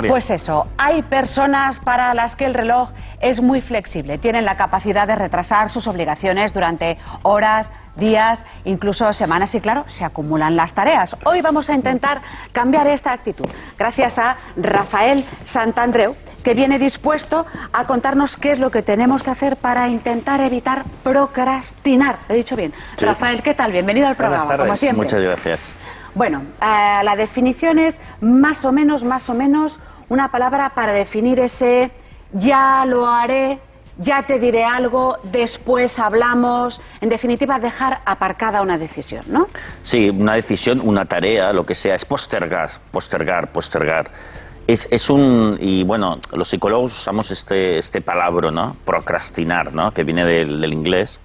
Pues eso, hay personas para las que el reloj es muy flexible, tienen la capacidad de retrasar sus obligaciones durante horas, días, incluso semanas y claro, se acumulan las tareas. Hoy vamos a intentar cambiar esta actitud gracias a Rafael Santandreu, que viene dispuesto a contarnos qué es lo que tenemos que hacer para intentar evitar procrastinar. ¿Lo he dicho bien? Sí. Rafael, ¿qué tal? Bienvenido al programa, como siempre. Muchas gracias. Bueno, la definición es más o menos, una palabra para definir ese ya lo haré, ya te diré algo, después hablamos. En definitiva, dejar aparcada una decisión, ¿no? Sí, una decisión, una tarea, lo que sea, es postergar. Y bueno, los psicólogos usamos este palabra, ¿no? Procrastinar, ¿no? Que viene del inglés.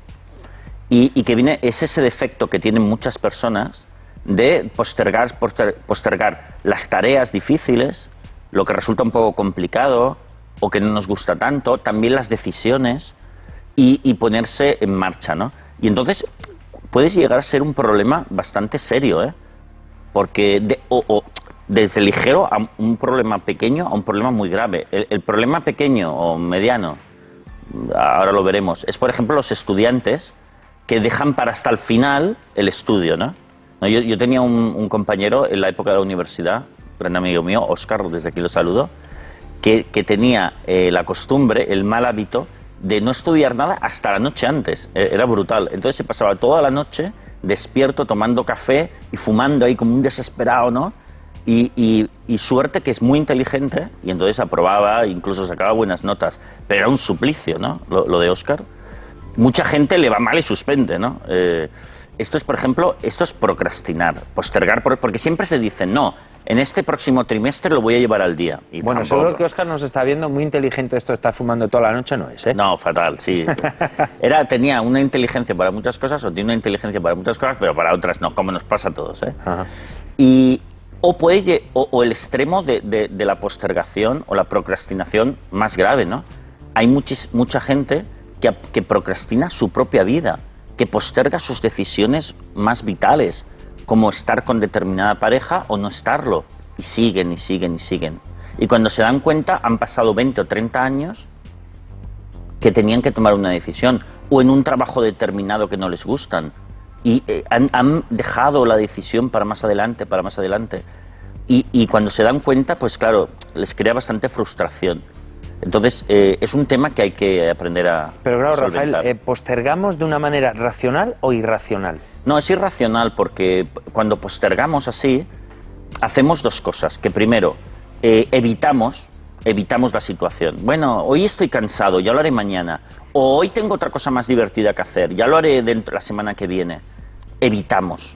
Y que es ese defecto que tienen muchas personas de postergar las tareas difíciles, lo que resulta un poco complicado o que no nos gusta tanto, también las decisiones y ponerse en marcha, ¿no? Y entonces puedes llegar a ser un problema bastante serio, ¿eh? Porque desde ligero a un problema pequeño a un problema muy grave. El problema pequeño o mediano, ahora lo veremos, es por ejemplo los estudiantes que dejan para hasta el final el estudio, ¿no? Yo tenía un compañero en la época de la universidad, un gran amigo mío, Óscar, desde aquí lo saludo, que tenía la costumbre, el mal hábito de no estudiar nada hasta la noche antes. Era brutal. Entonces se pasaba toda la noche despierto, tomando café y fumando ahí como un desesperado, ¿no? Y suerte que es muy inteligente y entonces aprobaba, incluso sacaba buenas notas. Pero era un suplicio, ¿no? Lo de Óscar. Mucha gente le va mal y suspende, ¿no? Esto es, por ejemplo, postergar, porque siempre se dice, no, en este próximo trimestre lo voy a llevar al día. Y bueno, tampoco. seguro que Óscar nos está viendo muy inteligente, esto de estar fumando toda la noche no es, ¿eh? No, fatal, sí. Tenía una inteligencia para muchas cosas, o tiene una inteligencia para muchas cosas, pero para otras no, como nos pasa a todos, ¿eh? Ajá. O el extremo de la postergación o la procrastinación más grave, ¿no? Hay mucha gente que procrastina su propia vida, que posterga sus decisiones más vitales, como estar con determinada pareja o no estarlo, y siguen. Y cuando se dan cuenta, han pasado 20 o 30 años que tenían que tomar una decisión, o en un trabajo determinado que no les gustan, y han dejado la decisión para más adelante. Y cuando se dan cuenta, pues claro, les crea bastante frustración. Entonces, es un tema que hay que aprender a Pero claro, solventar. Rafael, ¿postergamos de una manera racional o irracional? No, es irracional porque cuando postergamos así, hacemos dos cosas. Que primero, evitamos la situación. Bueno, hoy estoy cansado, ya lo haré mañana. O hoy tengo otra cosa más divertida que hacer, ya lo haré la semana que viene. Evitamos.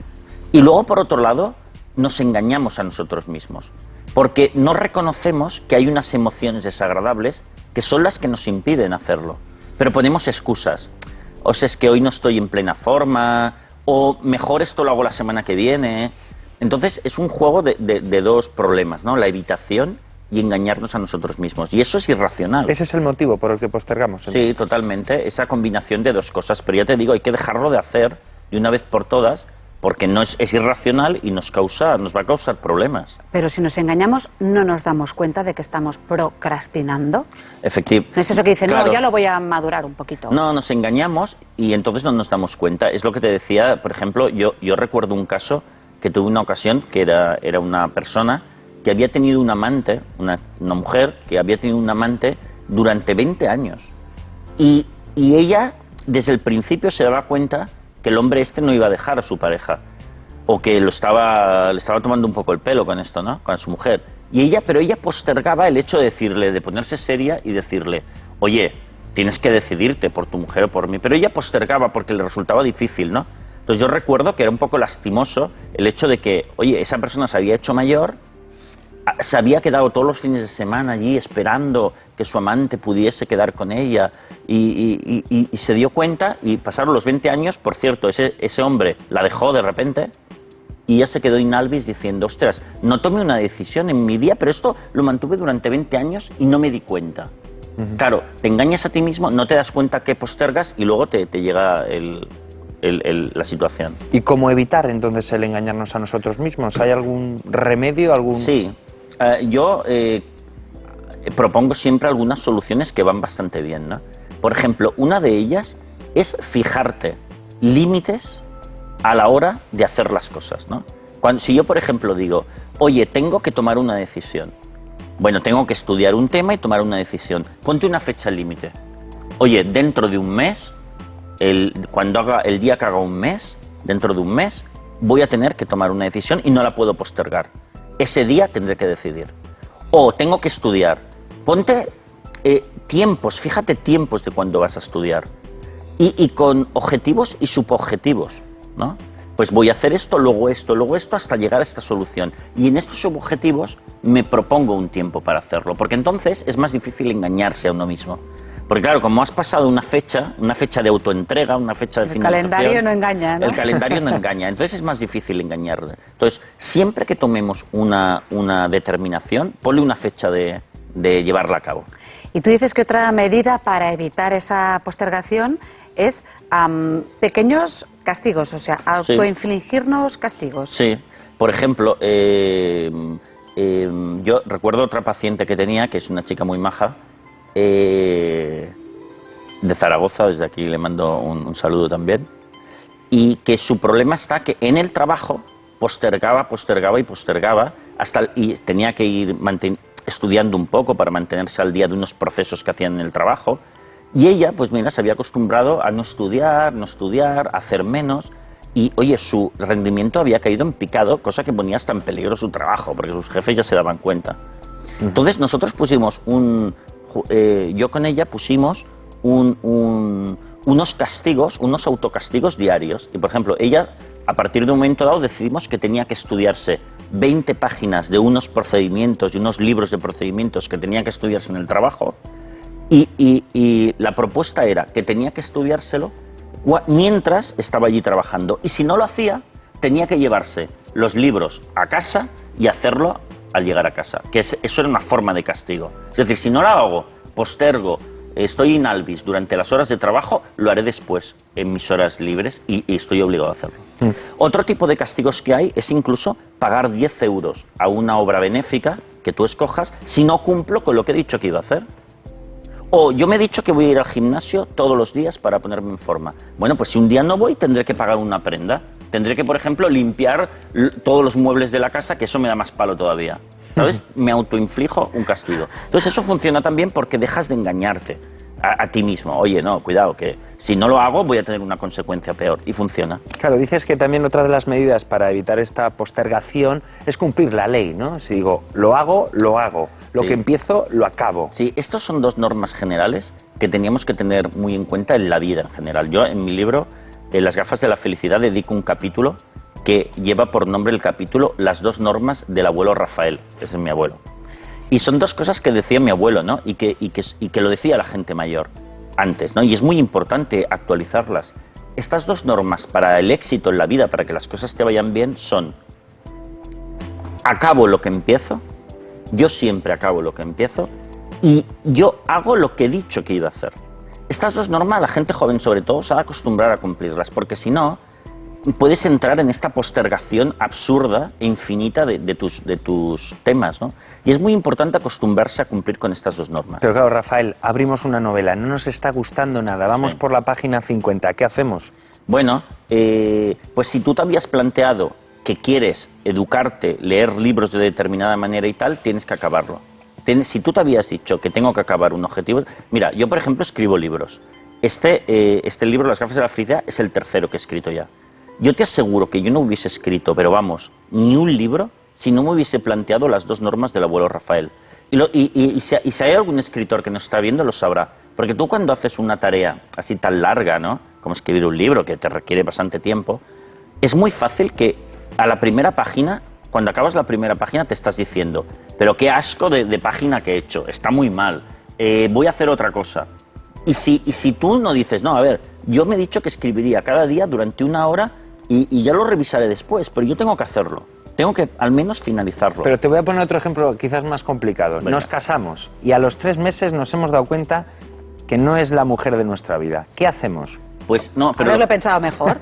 Y luego, por otro lado, nos engañamos a nosotros mismos. Porque no reconocemos que hay unas emociones desagradables que son las que nos impiden hacerlo. Pero ponemos excusas. O sea, es que hoy no estoy en plena forma, o mejor esto lo hago la semana que viene. Entonces es un juego de dos problemas, ¿no? La evitación y engañarnos a nosotros mismos. Y eso es irracional. Ese es el motivo por el que postergamos. Entonces. Sí, totalmente. Esa combinación de dos cosas. Pero ya te digo, hay que dejarlo de hacer de una vez por todas, porque es irracional y nos va a causar problemas. Pero si nos engañamos, no nos damos cuenta de que estamos procrastinando. Efectivamente. ¿No es eso que dicen, claro. No, ya lo voy a madurar un poquito? No, nos engañamos y entonces no nos damos cuenta. Es lo que te decía, por ejemplo, yo recuerdo un caso que tuve una ocasión, que era una persona que había tenido un amante, una mujer que había tenido un amante durante 20 años. Y ella, desde el principio, se daba cuenta que el hombre no iba a dejar a su pareja, o que le estaba tomando un poco el pelo con esto, ¿no? Con su mujer. Pero ella postergaba el hecho de ponerse seria y decirle, oye, tienes que decidirte por tu mujer o por mí. Pero ella postergaba porque le resultaba difícil, ¿no? Entonces yo recuerdo que era un poco lastimoso el hecho de que, oye, esa persona se había hecho mayor, se había quedado todos los fines de semana allí esperando que su amante pudiese quedar con ella y se dio cuenta y pasaron los 20 años, por cierto, ese hombre la dejó de repente y ella se quedó in albis diciendo, ostras, no tomé una decisión en mi día, pero esto lo mantuve durante 20 años y no me di cuenta. Claro, te engañas a ti mismo, no te das cuenta que postergas y luego te llega la situación. ¿Y cómo evitar entonces el engañarnos a nosotros mismos? ¿Hay algún remedio? Sí. Yo propongo siempre algunas soluciones que van bastante bien, ¿no? Por ejemplo, una de ellas es fijarte límites a la hora de hacer las cosas, ¿no? Si yo, por ejemplo, digo, oye, tengo que tomar una decisión. Bueno, tengo que estudiar un tema y tomar una decisión. Ponte una fecha límite. Oye, dentro de un mes, el día que haga un mes, dentro de un mes, voy a tener que tomar una decisión y no la puedo postergar. Ese día tendré que decidir. O tengo que estudiar. Ponte tiempos, fíjate tiempos de cuándo vas a estudiar. Y con objetivos y subobjetivos, ¿no? Pues voy a hacer esto, luego esto, hasta llegar a esta solución. Y en estos subobjetivos me propongo un tiempo para hacerlo, porque entonces es más difícil engañarse a uno mismo. Porque claro, como has pasado una fecha de autoentrega, una fecha de finalización... El calendario no engaña, ¿no? El calendario no engaña, entonces es más difícil engañarle. Entonces, siempre que tomemos una determinación, ponle una fecha de llevarla a cabo. Y tú dices que otra medida para evitar esa postergación es pequeños castigos, o sea, autoinfligirnos castigos. Sí, por ejemplo, yo recuerdo otra paciente que tenía, que es una chica muy maja, de Zaragoza, desde aquí le mando un saludo también, y que su problema está que en el trabajo postergaba y tenía que ir estudiando un poco para mantenerse al día de unos procesos que hacían en el trabajo. Y ella, pues mira, se había acostumbrado a no estudiar, a hacer menos. Y, oye, su rendimiento había caído en picado, cosa que ponía hasta en peligro su trabajo, porque sus jefes ya se daban cuenta. Entonces nosotros pusimos yo con ella pusimos unos castigos, unos autocastigos diarios. Y, por ejemplo, ella, a partir de un momento dado, decidimos que tenía que estudiarse 20 páginas de unos procedimientos y unos libros de procedimientos que tenía que estudiarse en el trabajo. Y la propuesta era que tenía que estudiárselo mientras estaba allí trabajando. Y si no lo hacía, tenía que llevarse los libros a casa y hacerlo al llegar a casa. Eso era una forma de castigo. Es decir, si no lo hago, postergo, estoy in albis durante las horas de trabajo, lo haré después, en mis horas libres, y estoy obligado a hacerlo. Otro tipo de castigos que hay es incluso pagar 10 euros a una obra benéfica que tú escojas si no cumplo con lo que he dicho que iba a hacer. O yo me he dicho que voy a ir al gimnasio todos los días para ponerme en forma. Bueno, pues si un día no voy, tendré que pagar una prenda. Tendré que, por ejemplo, limpiar todos los muebles de la casa, que eso me da más palo todavía. ¿Sabes? Me autoinflijo un castigo. Entonces eso funciona también porque dejas de engañarte a ti mismo. Oye, no, cuidado, que si no lo hago voy a tener una consecuencia peor. Y funciona. Claro, dices que también otra de las medidas para evitar esta postergación es cumplir la ley, ¿no? Si digo, lo hago, lo hago. Lo que empiezo, lo acabo. Sí, estas son dos normas generales que teníamos que tener muy en cuenta en la vida en general. Yo, en mi libro, Las gafas de la felicidad, dedico un capítulo que lleva por nombre el capítulo Las dos normas del abuelo Rafael, que es mi abuelo. Y son dos cosas que decía mi abuelo, ¿no? Y que lo decía la gente mayor antes, ¿no? Y es muy importante actualizarlas. Estas dos normas para el éxito en la vida, para que las cosas te vayan bien, son: acabo lo que empiezo. Yo siempre acabo lo que empiezo y yo hago lo que he dicho que iba a hacer. Estas dos normas, la gente joven sobre todo, se va a acostumbrar a cumplirlas, porque si no, puedes entrar en esta postergación absurda e infinita de tus temas, ¿no? Y es muy importante acostumbrarse a cumplir con estas dos normas. Pero claro, Rafael, abrimos una novela, no nos está gustando nada, vamos por la página 50, ¿qué hacemos? Bueno, pues si tú te habías planteado que quieres educarte, leer libros de determinada manera y tal, tienes que acabarlo. Si tú te habías dicho que tengo que acabar un objetivo... Mira, yo, por ejemplo, escribo libros. Este libro, Las gafas de la felicidad, es el tercero que he escrito ya. Yo te aseguro que yo no hubiese escrito, pero vamos, ni un libro si no me hubiese planteado las dos normas del abuelo Rafael. Y si hay algún escritor que nos está viendo, lo sabrá. Porque tú, cuando haces una tarea así tan larga, ¿no?, como escribir un libro, que te requiere bastante tiempo, es muy fácil que a la primera página, cuando acabas la primera página, te estás diciendo: pero qué asco de página que he hecho, está muy mal, voy a hacer otra cosa. Y si tú no dices, no, a ver, yo me he dicho que escribiría cada día durante 1 hora y ya lo revisaré después, pero yo tengo que hacerlo, tengo que al menos finalizarlo. Pero te voy a poner otro ejemplo quizás más complicado. Venga. Nos casamos y a los 3 meses nos hemos dado cuenta que no es la mujer de nuestra vida. ¿Qué hacemos? Pues no, pero... Haberlo pensado mejor.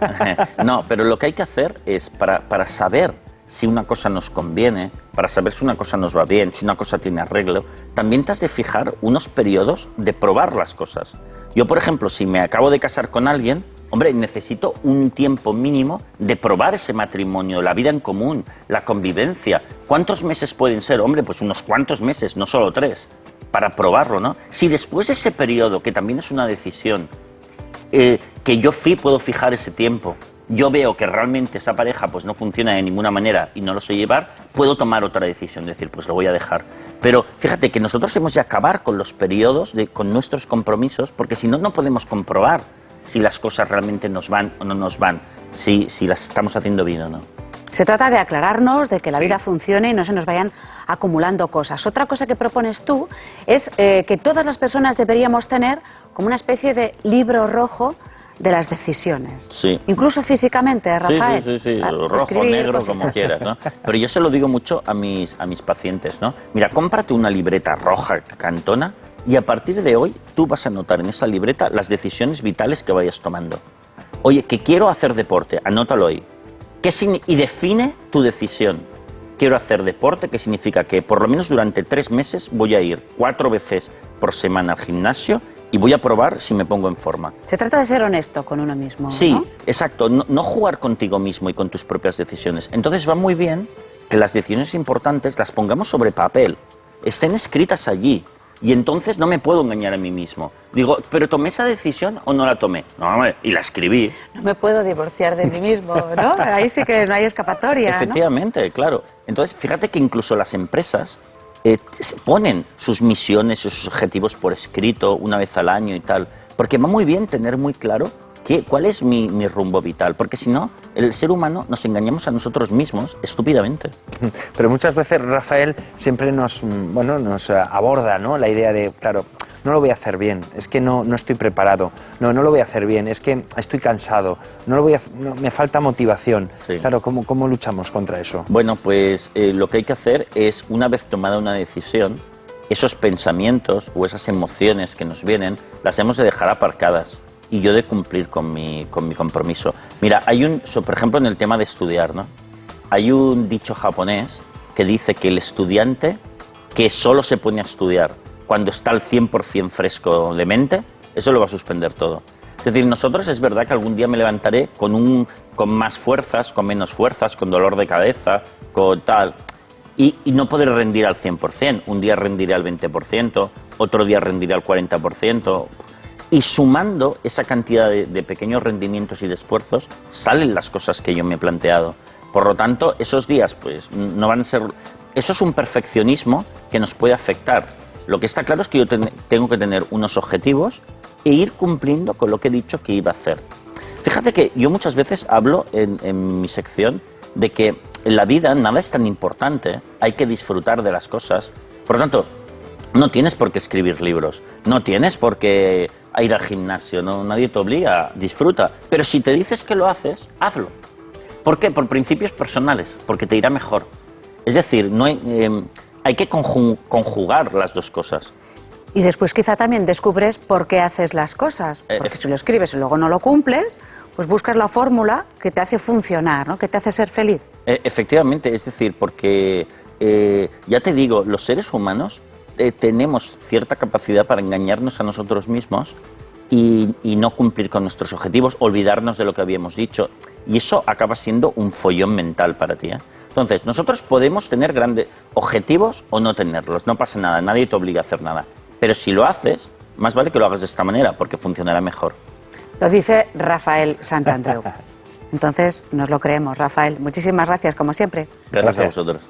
No, pero lo que hay que hacer es, para saber si una cosa nos conviene, para saber si una cosa nos va bien, si una cosa tiene arreglo, también te has de fijar unos periodos de probar las cosas. Yo, por ejemplo, si me acabo de casar con alguien, hombre, necesito un tiempo mínimo de probar ese matrimonio, la vida en común, la convivencia. ¿Cuántos meses pueden ser? Hombre, pues unos cuantos meses, no solo 3, para probarlo, ¿no? Si después de ese periodo, que también es una decisión, que yo puedo fijar ese tiempo, yo veo que realmente esa pareja pues no funciona de ninguna manera y no lo sé llevar, puedo tomar otra decisión, decir, pues lo voy a dejar. Pero fíjate que nosotros hemos de acabar con los periodos, con nuestros compromisos, porque si no, no podemos comprobar si las cosas realmente nos van o no nos van, si las estamos haciendo bien o no. Se trata de aclararnos, de que la vida funcione y no se nos vayan acumulando cosas. Otra cosa que propones tú es que todas las personas deberíamos tener como una especie de libro rojo de las decisiones. Sí. Incluso físicamente, Rafael. Sí. Rojo, negro, como quieras, ¿no? Pero yo se lo digo mucho a mis pacientes, ¿no? Mira, cómprate una libreta roja cantona y a partir de hoy tú vas a anotar en esa libreta las decisiones vitales que vayas tomando. Oye, que quiero hacer deporte, anótalo ahí. Y define tu decisión. Quiero hacer deporte, que significa que por lo menos durante 3 meses voy a ir 4 veces por semana al gimnasio y voy a probar si me pongo en forma. Se trata de ser honesto con uno mismo, Sí, ¿no? exacto. No jugar contigo mismo y con tus propias decisiones. Entonces va muy bien que las decisiones importantes las pongamos sobre papel, estén escritas allí. Y entonces no me puedo engañar a mí mismo. Digo, ¿pero tomé esa decisión o no la tomé? No, y la escribí. No me puedo divorciar de mí mismo, ¿no? Ahí sí que no hay escapatoria, Efectivamente, ¿no? Claro. Entonces, fíjate que incluso las empresas ponen sus misiones, sus objetivos por escrito una vez al año y tal. Porque va muy bien tener muy claro cuál es mi rumbo vital. Porque si no, el ser humano nos engañamos a nosotros mismos estúpidamente. Pero muchas veces, Rafael, siempre nos aborda, ¿no?, la idea de, claro, no lo voy a hacer bien, es que no estoy preparado, no lo voy a hacer bien, es que estoy cansado, me falta motivación. Sí. Claro, ¿cómo luchamos contra eso? Bueno, pues lo que hay que hacer es, una vez tomada una decisión, esos pensamientos o esas emociones que nos vienen, las hemos de dejar aparcadas y yo de cumplir con mi compromiso. Mira, por ejemplo, en el tema de estudiar, ¿no? Hay un dicho japonés que dice que el estudiante que solo se pone a estudiar cuando está al 100% fresco de mente, eso lo va a suspender todo. Es decir, nosotros es verdad que algún día me levantaré con más fuerzas, con menos fuerzas, con dolor de cabeza, con tal, y no podré rendir al 100%. Un día rendiré al 20%, otro día rendiré al 40%, y sumando esa cantidad de pequeños rendimientos y de esfuerzos, salen las cosas que yo me he planteado. Por lo tanto, esos días pues no van a ser... Eso es un perfeccionismo que nos puede afectar. Lo que está claro es que yo tengo que tener unos objetivos e ir cumpliendo con lo que he dicho que iba a hacer. Fíjate que yo muchas veces hablo en mi sección de que en la vida nada es tan importante, hay que disfrutar de las cosas. Por lo tanto, no tienes por qué escribir libros, no tienes por qué ir al gimnasio, nadie te obliga, disfruta. Pero si te dices que lo haces, hazlo. ¿Por qué? Por principios personales, porque te irá mejor. Es decir, hay que conjugar las dos cosas. Y después quizá también descubres por qué haces las cosas. Porque si lo escribes y luego no lo cumples, pues buscas la fórmula que te hace funcionar, ¿no?, que te hace ser feliz. Efectivamente, es decir, porque ya te digo, los seres humanos tenemos cierta capacidad para engañarnos a nosotros mismos y no cumplir con nuestros objetivos, olvidarnos de lo que habíamos dicho. Y eso acaba siendo un follón mental para ti, ¿eh? Entonces, nosotros podemos tener grandes objetivos o no tenerlos, no pasa nada, nadie te obliga a hacer nada. Pero si lo haces, más vale que lo hagas de esta manera, porque funcionará mejor. Lo dice Rafael Santandreu. Entonces, nos lo creemos, Rafael. Muchísimas gracias, como siempre. Gracias a vosotros.